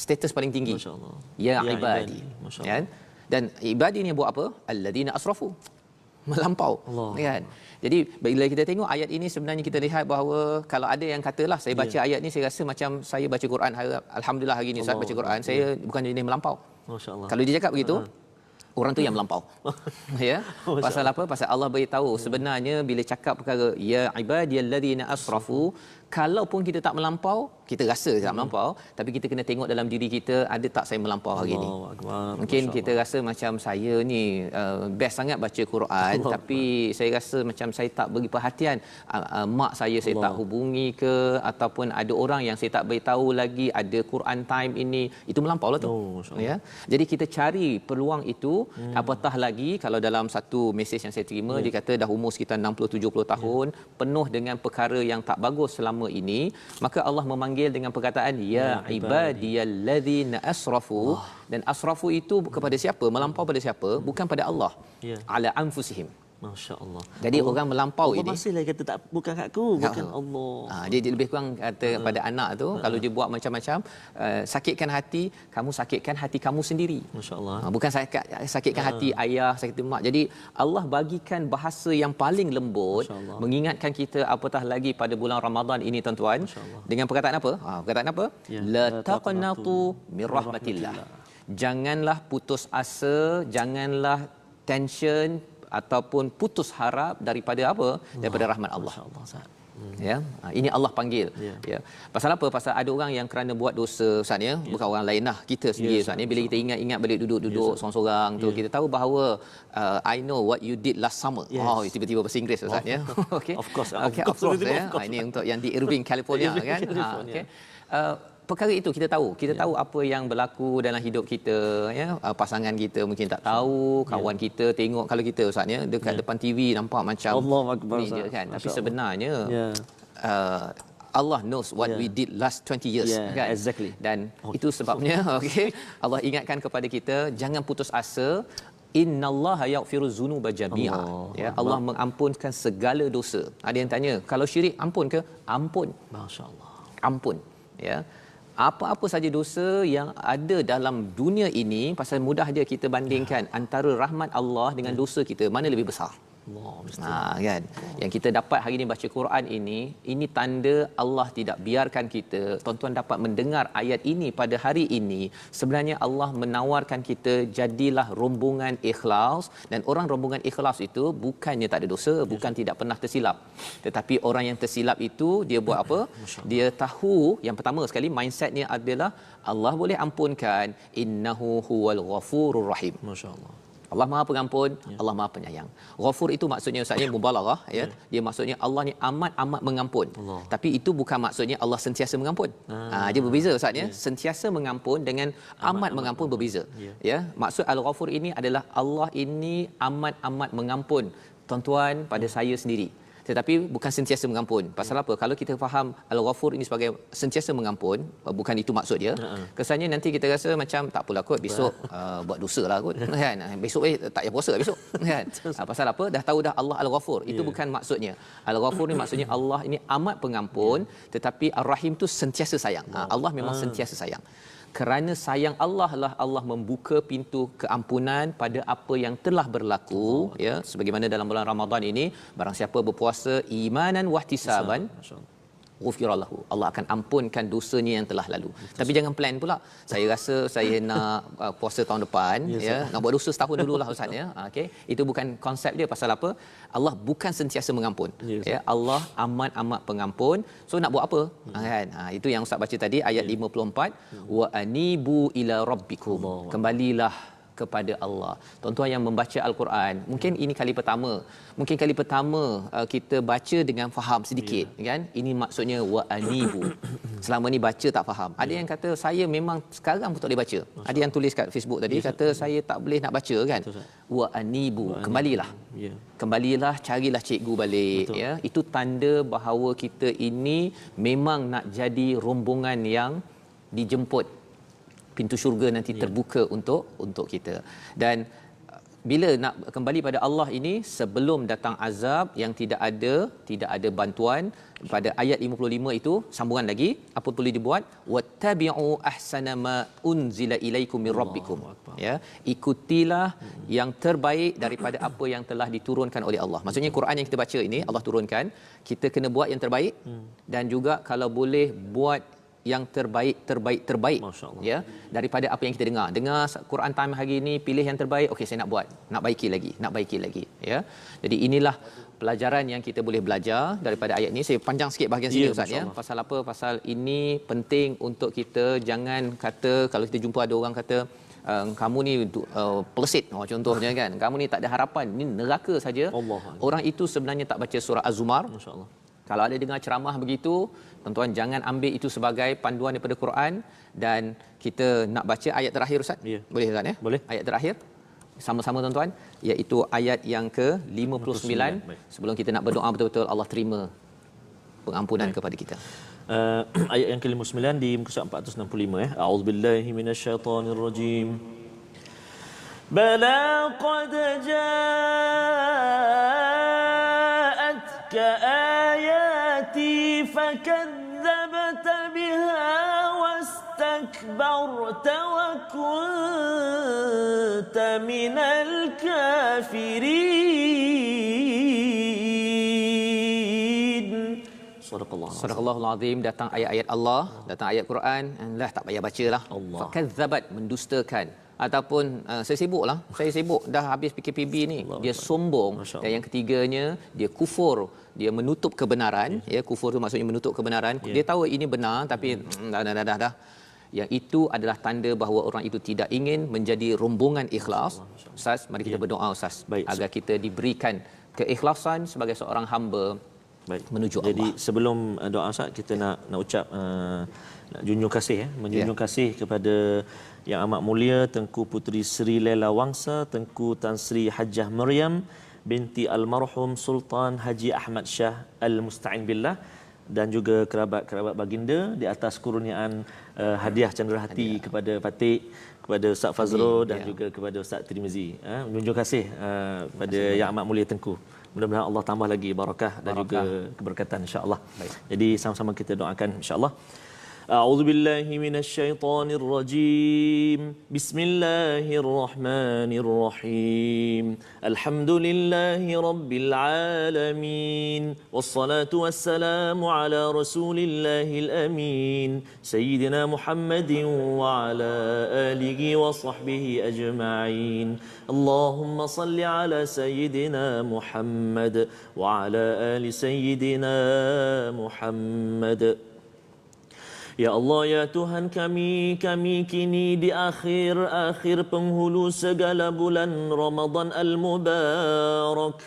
status paling tinggi. Masya-Allah. Ya ibadi. Kan? Dan ibadi ni buat apa? Alladzina asrafu. Melampau. Kan? Jadi bila kita tengok ayat ini, sebenarnya kita lihat bahawa kalau ada yang katalah saya baca ayat ni saya rasa macam saya baca Quran, alhamdulillah hari ni saya baca Quran, saya bukan jenis melampau. Masya-Allah. Kalau dia cakap begitu, orang tu yang melampau. Ya. Pasal apa? Pasal Allah beritahu sebenarnya bila cakap perkara ya ibadiyallazina asrafu, kalaupun kita tak melampau, kita rasa tak melampau, tapi kita kena tengok dalam diri kita, ada tak saya melampau hari ni. Mungkin kita rasa macam saya ni best sangat baca Quran, tapi saya rasa macam saya tak beri perhatian, mak saya tak hubungi ke, ataupun ada orang yang saya tak beritahu lagi ada Quran time ini, itu melampau lah tu. Ya. Jadi kita cari peluang itu, apatah lagi kalau dalam satu mesej yang saya terima, dia kata dah umur sekitar 60-70 tahun, penuh dengan perkara yang tak bagus selama ini, maka Allah memanggil dengan perkataan ya ibadiyallazina asrafu. Dan asrafu itu kepada siapa? Melampau pada siapa? Bukan pada Allah. Ala anfusihim. Masya-Allah. Jadi orang melampau Allah ini masih lagi kata tak, bukan kat aku, bukan Allah. Dia lebih kurang kata pada anak tu, kalau dia buat macam-macam, sakitkan hati, kamu sakitkan hati kamu sendiri. Masya-Allah. Bukan sakitkan hati ayah, sakitkan mak. Jadi Allah bagikan bahasa yang paling lembut, mengingatkan kita apatah lagi pada bulan Ramadan ini, tuan-tuan, dengan perkataan apa? Perkataan apa? La taqnatu min rahmatillah. Janganlah putus asa, janganlah tension ataupun putus harap daripada apa? Daripada rahmat Allah. Ya, ini Allah panggil. Ya. Pasal apa? Pasal ada orang yang kerana buat dosa, ustaz, ya, bukan orang lain lah, kita sendiri, ustaz, ya. Bila kita ingat-ingat balik duduk seorang-seorang tu, kita tahu bahawa I know what you did last summer. Tiba-tiba bahasa Inggeris, ustaz, ya. Okey. Of course, ya. Ini untuk yang di Irving, California, kan. Okey. Perkara itu kita tahu apa yang berlaku dalam hidup kita, ya. Pasangan kita mungkin tak tahu, kawan kita tengok, kalau kita, ustaz, ya, dekat depan TV nampak macam Allahuakbar, ni je, kan. Tapi sebenarnya Allah knows what we did last 20 years, kan. Exactly. Dan itu sebabnya okey, Allah ingatkan kepada kita jangan putus asa. Innallaha yaghfiru dzunuba jami'a. Ya, Allah mengampunkan segala dosa. Ada yang tanya, kalau syirik ampun ke? Ampun. Masya-Allah. Ampun, ya. Apa-apa saja dosa yang ada dalam dunia ini, pasal mudah dia kita bandingkan antara rahmat Allah dengan dosa kita, mana lebih besar. Kan. Yang kita dapat hari ini baca Quran ini tanda Allah tidak biarkan kita. Tuan-tuan dapat mendengar ayat ini pada hari ini. Sebenarnya Allah menawarkan kita, jadilah rombongan ikhlas. Dan orang rombongan ikhlas itu bukannya tak ada dosa, bukan tidak pernah tersilap. Tetapi orang yang tersilap itu dia buat apa? Dia tahu, yang pertama sekali mindsetnya adalah Allah boleh ampunkan, innahu huwal ghafurur rahim. Masya-Allah. Allah Maha Pengampun, Allah Maha Penyayang. Ghafur itu maksudnya, ustaz, mubalaghah, ya. Dia maksudnya Allah ni amat mengampun. Tapi itu bukan maksudnya Allah sentiasa mengampun. Dia berbeza, ustaz, ya. Sentiasa mengampun dengan amat mengampun berbeza. Ya, maksud Al-Ghafur ini adalah Allah ini amat mengampun, tuan-tuan, pada saya sendiri. Tetapi bukan sentiasa mengampun. Pasal apa? Kalau kita faham Al-Ghafur ini sebagai sentiasa mengampun, bukan itu maksud dia. Kesannya nanti kita rasa macam tak apalah kot, besok buat dosa lah kot, kan. Besok tak payah puasa besok, kan. Pasal apa? Dah tahu dah Allah Al-Ghafur. Itu bukan maksudnya. Al-Ghafur ni maksudnya Allah ini amat pengampun, tetapi Ar-Rahim tu sentiasa sayang. Allah memang sentiasa sayang. kerana sayang Allah lah Allah membuka pintu keampunan pada apa yang telah berlaku, ya, sebagaimana dalam bulan Ramadan ini barang siapa berpuasa imanan wahtisaban ghufirallahu, Allah akan ampunkan dosanya yang telah lalu. Tapi jangan plan pula saya rasa saya nak puasa tahun depan, ya, nak buat dosa setahun dululah ustaz, ya. Okey, itu bukan konsep dia. Pasal apa? Allah bukan sentiasa mengampun, ya, Allah amat pengampun. So nak buat apa? Kan, itu yang ustaz baca tadi ayat 54, wa anibu ila rabbikum, kembalilah kepada Allah. Tuan-tuan yang membaca Al-Quran, mungkin ini kali pertama, kita baca dengan faham sedikit, kan? Ini maksudnya wa anibu. Selama ni baca tak faham. Ada yang kata saya memang sekarang pun tak boleh baca. Ada yang tulis kat Facebook tadi kata saya tak boleh nak baca, kan? Wa anibu, kembalilah. Kembalilah, carilah cikgu balik. Betul. Ya, itu tanda bahawa kita ini memang nak jadi rombongan yang dijemput, pintu syurga nanti terbuka untuk kita. Dan bila nak kembali pada Allah ini, sebelum datang azab yang tidak ada bantuan, pada ayat 55 itu sambungan lagi, apa boleh dibuat? Wattabi'u ahsana ma unzila ilaikum min rabbikum, ya, ikutilah yang terbaik daripada apa yang telah diturunkan oleh Allah. Maksudnya Quran yang kita baca ini Allah turunkan, kita kena buat yang terbaik, dan juga kalau boleh buat yang terbaik, ya, daripada apa yang kita dengar Quran time hari ini, pilih yang terbaik. Okey, saya nak buat, nak baiki lagi, ya. Jadi inilah pelajaran yang kita boleh belajar daripada ayat ini. Saya panjang sikit bahagian sini, ustaz, ya. Pasal apa? Pasal ini penting untuk kita. Jangan kata kalau kita jumpa ada orang kata kamu ni pelesit, contohnya, kan, kamu ni tak ada harapan, ni neraka saja. Orang itu sebenarnya tak baca surah Az-Zumar. Masya-Allah. Kalau ada dengar ceramah begitu, tuan-tuan jangan ambil itu sebagai panduan daripada Quran. Dan kita nak baca ayat terakhir, ustaz. Boleh, ustaz, ya? Boleh. Ayat terakhir sama-sama, tuan-tuan, iaitu ayat yang ke-59. Sebelum kita nak berdoa betul-betul Allah terima pengampunan kepada kita. Ayat yang ke-59 di muka surat 465, ya. A'udzubillahi minasyaitonirrajim. Bala qad ja'atka ayati fakadzabta biha wastakbarta wa kunta minal kafirin. Sadaqallahul azim. Datang ayat-ayat Allah, datang ayat Quran, lah tak payah bacalah. Fakazzabat, mendustakan. Ataupun saya sibuk dah habis PKPB ni, dia sombong. Dan yang ketiganya, dia kufur, dia menutup kebenaran. Ya, kufur tu maksudnya menutup kebenaran. Dia tahu ini benar tapi dah. Yang itu adalah tanda bahawa orang itu tidak ingin menjadi rombongan ikhlas. Ustaz, mari kita berdoa, ustaz, agar kita diberikan keikhlasan sebagai seorang hamba menuju Allah. Jadi sebelum doa, ustaz, kita nak ucap nak junjung kasih, menjunjung kasih kepada Yang Amat Mulia Tengku Puteri Sri Lela Wangsa, Tengku Tan Sri Hajjah Maryam binti Almarhum Sultan Haji Ahmad Shah Al-Musta'in Billah, dan juga kerabat-kerabat baginda di atas kurniaan hadiah cenderahati kepada Patik, kepada Ustaz Fazrul dan juga kepada Ustaz Tirmizi. Menjunjung kasih pada Yang Amat Mulia Tengku. Mudah-mudahan Allah tambah lagi barakah dan juga keberkatan, insya-Allah. Jadi sama-sama kita doakan, insya-Allah. أعوذ بالله من الشيطان الرجيم بسم الله الرحمن الرحيم الحمد لله رب العالمين والصلاة والسلام على رسول الله الأمين سيدنا محمد وعلى آله وصحبه أجمعين اللهم صل على سيدنا محمد وعلى آل سيدنا محمد. Ya Allah, ya Tuhan kami kini di akhir penghulu segala bulan Ramadan Al-Mubarak.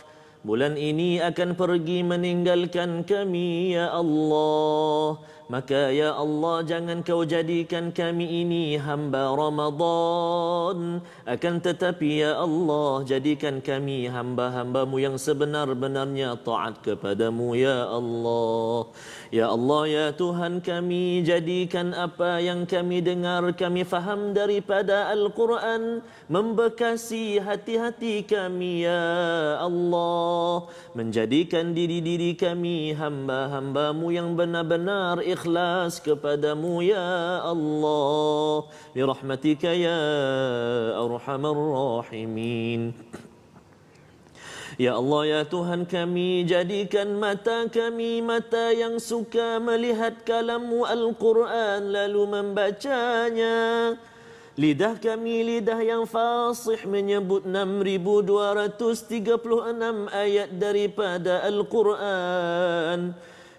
Bulan ini akan pergi meninggalkan kami, ya Allah. Maka ya Allah, jangan kau jadikan kami ini hamba Ramadan. Akan tetapi ya Allah, jadikan kami hamba-hambamu yang sebenar-benarnya taat kepadamu, ya Allah. Ya Allah, ya Tuhan kami, jadikan apa yang kami dengar, kami faham daripada Al-Quran membekasi hati-hati kami, ya Allah. Menjadikan diri kami hamba-hambamu yang benar-benar ikhlas ikhlas kepadamu ya Allah, birahmatika ya arhamar rahimin. Ya Allah, ya Tuhan kami, jadikan mata kami mata yang suka melihat kalam-Mu Al-Quran lalu membacanya. Lidah kami lidah yang fasih menyebut 6,236 ayat daripada Al-Quran.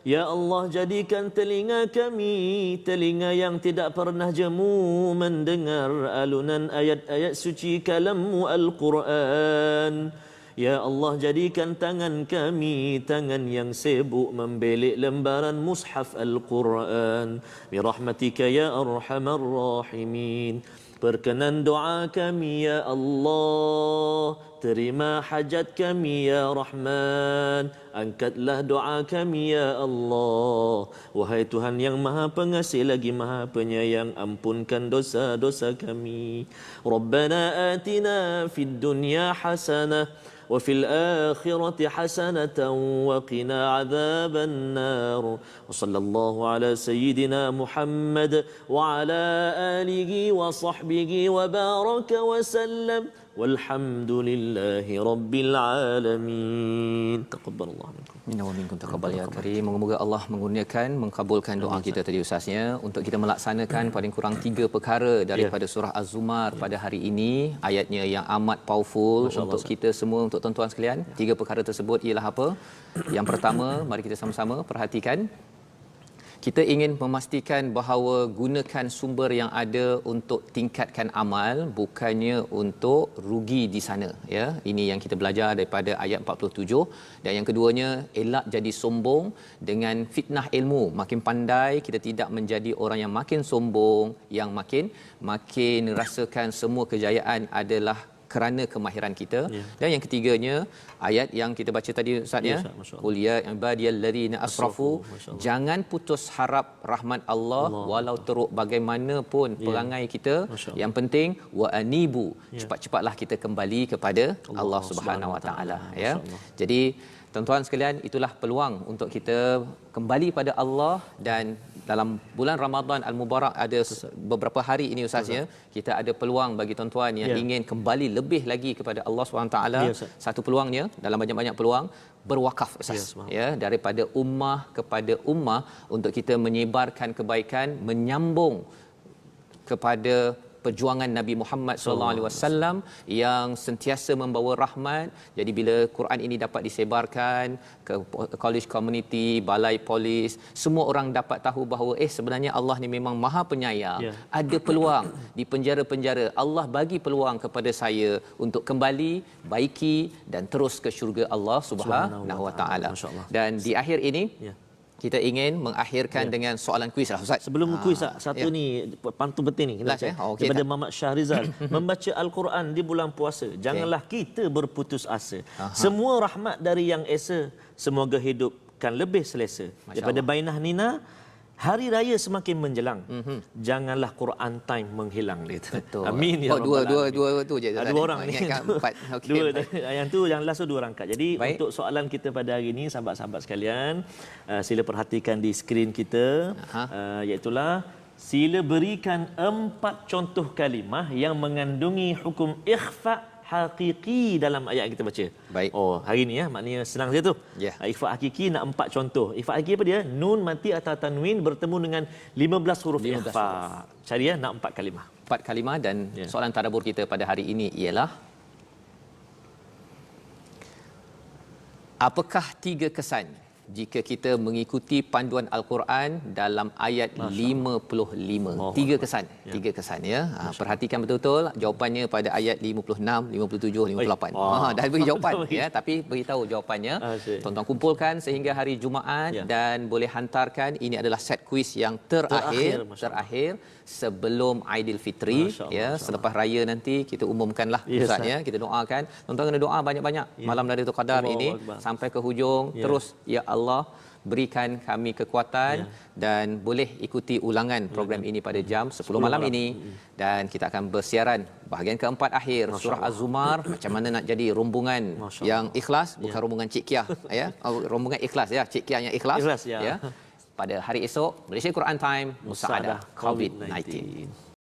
Ya Allah, jadikan telinga kami telinga yang tidak pernah jemu mendengar alunan ayat-ayat suci kalam-Mu Al-Quran. Ya Allah, jadikan tangan kami tangan yang sibuk membelik lembaran mushaf Al-Quran. Birahmatika ya arhamar rahimin. Perkenan doa kami ya Allah, terima hajat kami ya Rahman, angkatlah doa kami ya Allah. Wahai Tuhan yang Maha Pengasih lagi Maha Penyayang, ampunkan dosa-dosa kami. Rabbana atina fid dunya hasanah wa fil akhirati hasanatan wa qina adzaban nar. Wa sallallahu ala sayyidina Muhammad wa ala alihi wa sahbihi wa baraka wa sallam. Walhamdulillahi rabbil alamin. Taqabbalallahu minkum. Minna wa minkum taqabbal ya karim. Moga-moga Allah mengurniakan, mengkabulkan doa kita tadi Ustaznya untuk kita melaksanakan paling kurang 3 perkara daripada surah Az-Zumar pada hari ini. Ayatnya yang amat powerful untuk kita semua, untuk tuan-tuan sekalian. 3 perkara tersebut ialah apa? Yang pertama, mari kita sama-sama perhatikan. Kita ingin memastikan bahawa gunakan sumber yang ada untuk tingkatkan amal, bukannya untuk rugi di sana, ya. Ini yang kita belajar daripada ayat 47. Dan yang keduanya, elak jadi sombong dengan fitnah ilmu. Makin pandai, kita tidak menjadi orang yang makin sombong, yang makin rasakan semua kejayaan adalah kerana kemahiran kita. Dan yang ketiganya, ayat yang kita baca tadi Ustaz ya, qul ya ibadiyallazina asrafu, jangan putus harap rahmat Allah walau teruk bagaimanapun perangai kita. Yang penting wa anibu, cepat-cepatlah kita kembali kepada Allah Subhanahu Wa Taala, ya. Jadi tuan-tuan sekalian, itulah peluang untuk kita kembali pada Allah. Dan dalam bulan Ramadan Al-Mubarak ada beberapa hari ini Ustaz ya, kita ada peluang bagi tuan-tuan yang ingin kembali lebih lagi kepada Allah SWT. Satu peluangnya, dalam banyak-banyak peluang, berwakaf Ustaz, ya, daripada ummah kepada ummah untuk kita menyebarkan kebaikan, menyambung kepada perjuangan Nabi Muhammad SAW yang sentiasa membawa rahmat. Jadi bila Quran ini dapat disebarkan ke college community, balai polis, semua orang dapat tahu bahawa sebenarnya Allah ni memang Maha Penyayang. Ada peluang di penjara-penjara, Allah bagi peluang kepada saya untuk kembali, baiki dan terus ke syurga Allah Subhanahu Wa Taala. Dan di akhir ini kita ingin mengakhirkan dengan soalan kuis lah Ustaz. Sebelum kuis satu ni pantun penting ni kita daripada Muhammad Syahrizal. Membaca Al-Quran di bulan puasa, janganlah kita berputus asa. Semua rahmat dari Yang Esa, semoga hidupkan lebih selesa. Daripada Bainah Nina, hari raya semakin menjelang, janganlah Quran time menghilang. Betul. Amin ya rabbal alamin. Dua tu je. Dua orang ni. Empat. Okay, yang tu yang last tu 2 rangkap. Jadi untuk soalan kita pada hari ini, sahabat-sahabat sekalian, sila perhatikan di skrin kita, iaitulah sila berikan 4 contoh kalimah yang mengandungi hukum ikhfa hakiki dalam ayat yang kita baca. Baik. Oh, hari ni maknanya senang saja tu. Ikhfa hakiki nak 4 contoh. Ikhfa hakiki apa dia? Nun mati atau tanwin bertemu dengan 15 huruf ikhfa. Cari nak 4 kalimah. 4 kalimah. Dan soalan tadabbur kita pada hari ini ialah, apakah 3 kesan jika kita mengikuti panduan Al-Quran dalam ayat 55? 3 kesan. 3 kesan ya. Perhatikan betul-betul jawapannya pada ayat 56, 57, 58. Dah beri jawapan ya, tapi beritahu jawapannya. Tuan-tuan kumpulkan sehingga hari Jumaat dan boleh hantarkan. Ini adalah set kuis yang terakhir sebelum Aidilfitri ya. Selepas raya nanti kita umumkanlah Ustaz ya. Kita doakan. Tuan-tuan kena doa banyak-banyak malam Lailatul Qadar ini sampai ke hujung. Terus ya Allah, berikan kami kekuatan dan boleh ikuti ulangan program ini pada jam 10 malam ini. Dan kita akan bersiaran bahagian keempat akhir surah Az-Zumar, macam mana nak jadi rombongan yang ikhlas, bukan rombongan Cik Kiah ya. Rombongan ikhlas ya, Cik Kiah yang ikhlas ya. pada hari esok Malaysia Quran Time Musaadah COVID-19.